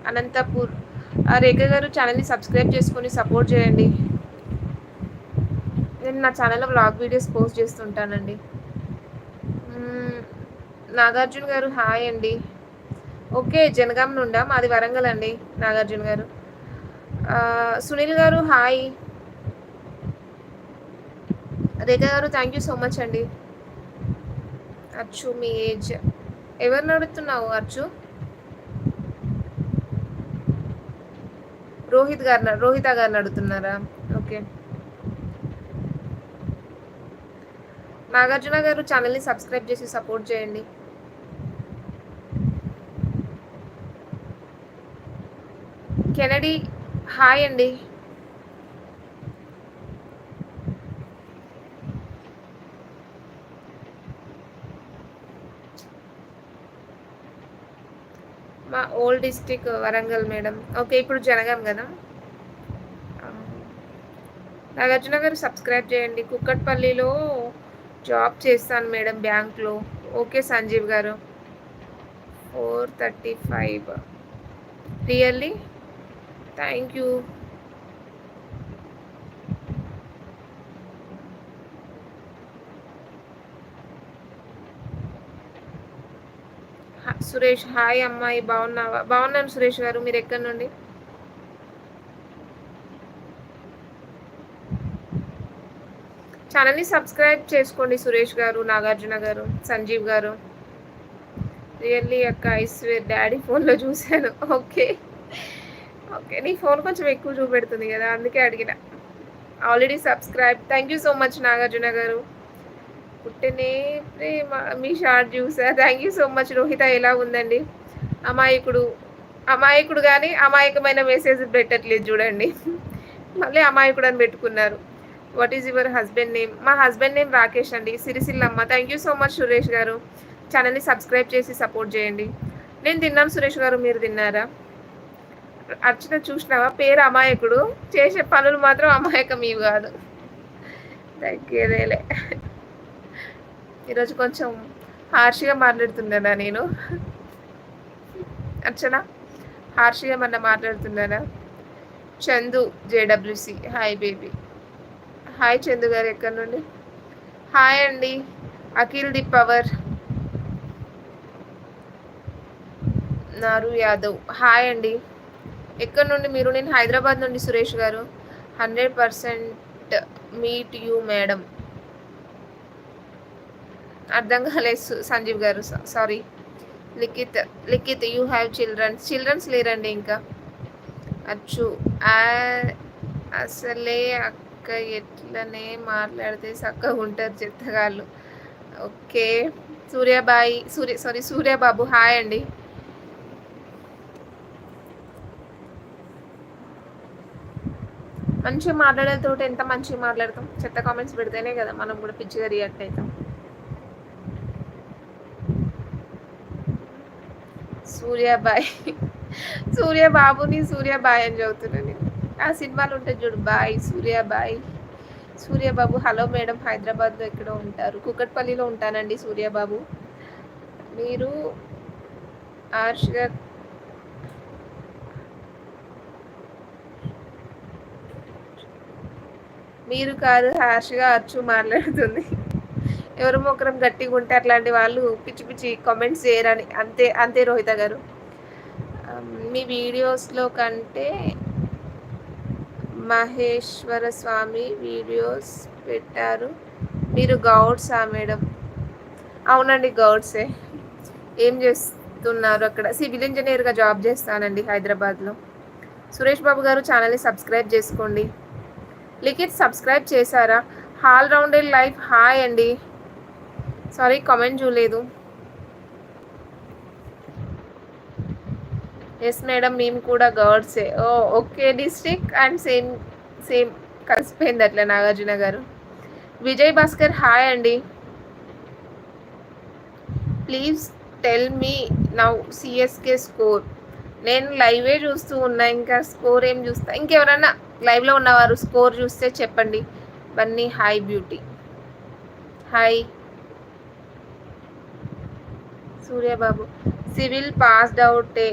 అనంతపూర్. రేఖ గారు ఛానల్ని సబ్స్క్రైబ్ చేసుకొని సపోర్ట్ చేయండి. నేను నా ఛానల్లో వ్లాగ్ వీడియోస్ పోస్ట్ చేస్తుంటానండి. నాగార్జున గారు హాయ్ అండి. ఓకే, జనగాం నుండా, మాది వరంగల్ అండి నాగార్జున గారు. సునీల్ గారు హాయ్. రేఖ గారు థ్యాంక్ యూ సో మచ్ అండి. అచ్చు మీ ఏజ్ ఎవరిని అడుగుతున్నావు అచ్చు? రోహిత గారిని అడుగుతున్నారా? ఓకే. నాగార్జున గారు ఛానల్ని సబ్స్క్రైబ్ చేసి సపోర్ట్ చేయండి. కెనడీ హాయ్ అండి. మా old district Warangal madam. Okay, ఇప్పుడు జనగాం కదా. నాగార్జున గారు సబ్స్క్రైబ్ చేయండి. కుక్కట్పల్లిలో జాబ్ చేస్తాను మేడం, బ్యాంక్లో. ఓకే సంజీవ్ గారు. 435 really thank you. Suresh hi అమ్మాయి, బాగున్నావా? బాగున్నాను సురేష్ గారు, మీరు ఎక్కడి నుండి? ఛానల్ని సబ్స్క్రైబ్ చేసుకోండి సురేష్ గారు, నాగార్జున గారు, సంజీవ్ గారు. రియల్లీ అక్క ఐ స్వేర్ డాడీ ఫోన్లో చూశాను. ఓకే ఓకే, నీ ఫోన్ కొంచెం ఎక్కువ చూపెడుతుంది కదా, అందుకే అడిగిన. Already subscribe. Thank you so much Nagarjuna garu. పుట్టినే ప్రేమ మీ షార్ట్ చూసా. Thank you so much. Rohita ఎలా ఉందండి? అమాయకుడు కానీ అమాయకమైన మెసేజ్ పెట్టట్లేదు చూడండి. మళ్ళీ అమాయకుడు అని పెట్టుకున్నారు. What is your husband name? మా హస్బెండ్ నేమ్ రాకేష్ అండి, సిరిసిల్లమ్మ. Thank you so much Suresh garu. ఛానల్ని సబ్స్క్రైబ్ చేసి సపోర్ట్ చేయండి. నేను తిన్నాను సురేష్ గారు, మీరు తిన్నారా? అర్చన చూసినావా? పేరు అమాయకుడు, చేసే పనులు మాత్రం అమాయకం ఇవి కాదు. తగ్గేదేలే. ఈరోజు కొంచెం హార్ష్గా మాట్లాడుతున్నానా నేను? అర్చన హార్ష్గా మన మాట్లాడుతున్నానా? Chandu JWC hi baby. Hi Chandu garu, ఎక్కడి నుండి? హాయ్ అండి. Akhil the power. Naru Yadav hi అండి. ఎక్కడి నుండి మీరు? నేను హైదరాబాద్ నుండి సురేష్ గారు. 100% మీట్ యూ మేడం. అర్థం కాలేదు Sanjeev garu, sorry. Likhith you have childrens లేరండి ఇంకా. అచ్చు అసలే అక్క ఎట్లనే మాట్లాడితే చక్కగా ఉంటారు చెత్తగాళ్ళు. ఓకే. సూర్యబాబు హాయ్ అండి. మంచిగా మాట్లాడేతో ఎంత మంచిగా మాట్లాడతాం, చెత్త కామెంట్స్ పెడితేనే కదా మనం కూడా పిచ్చిగా రియాక్ట్ అవుతాం. సూర్యబాబుని సూర్యబాయ్ అని చదువుతున్నాను నేను. ఆ సినిమాలు ఉంటుంది చూడు, bye Suryabai. Suryababu hello madam, హైదరాబాద్లో ఎక్కడో ఉంటారు? కుకట్పల్లిలో ఉంటానండి సూర్యబాబు. మీరు ఆర్ష్గా మీరు కాదు హార్ష్గా అర్చు మాట్లాడుతుంది. ఎవరు మొక్కరం గట్టిగా ఉంటే అట్లాంటి వాళ్ళు పిచ్చి పిచ్చి కామెంట్స్ చేయరని. అంతే అంతే రోహిత గారు. మీ వీడియోస్లో కంటే మహేశ్వర స్వామి వీడియోస్ పెట్టారు. మీరు గౌడ్సా మేడం? అవునండి గౌడ్సే. ఏం చేస్తున్నారు అక్కడ? సివిల్ ఇంజనీర్గా జాబ్ చేస్తానండి హైదరాబాద్లో. సురేష్ బాబు గారు ఛానల్ని సబ్స్క్రైబ్ చేసుకోండి. లిఖిత్ సబ్స్క్రైబ్ చేశారా? ఆల్ రౌండెడ్ లైఫ్ హాయ్ అండి. సారీ కామెంట్ చూడలేదు. ఎస్ మేడం, మేము కూడా గర్ల్సే. ఓ ఓకే, డిస్ట్రిక్ట్ అండ్ సేమ్ కలిసిపోయింది అట్లా. నాగార్జున గారు. విజయ్ భాస్కర్ హాయ్ అండి. Please tell me now CSK score. నేను లైవే చూస్తూ ఉన్నా, ఇంకా స్కోర్ ఏం చూస్తా? ఇంకెవరన్నా లైవ్లో ఉన్నవారు స్కోర్ చూస్తే చెప్పండి. Bunny hi beauty hi. Suryababu civil passed అవుటే.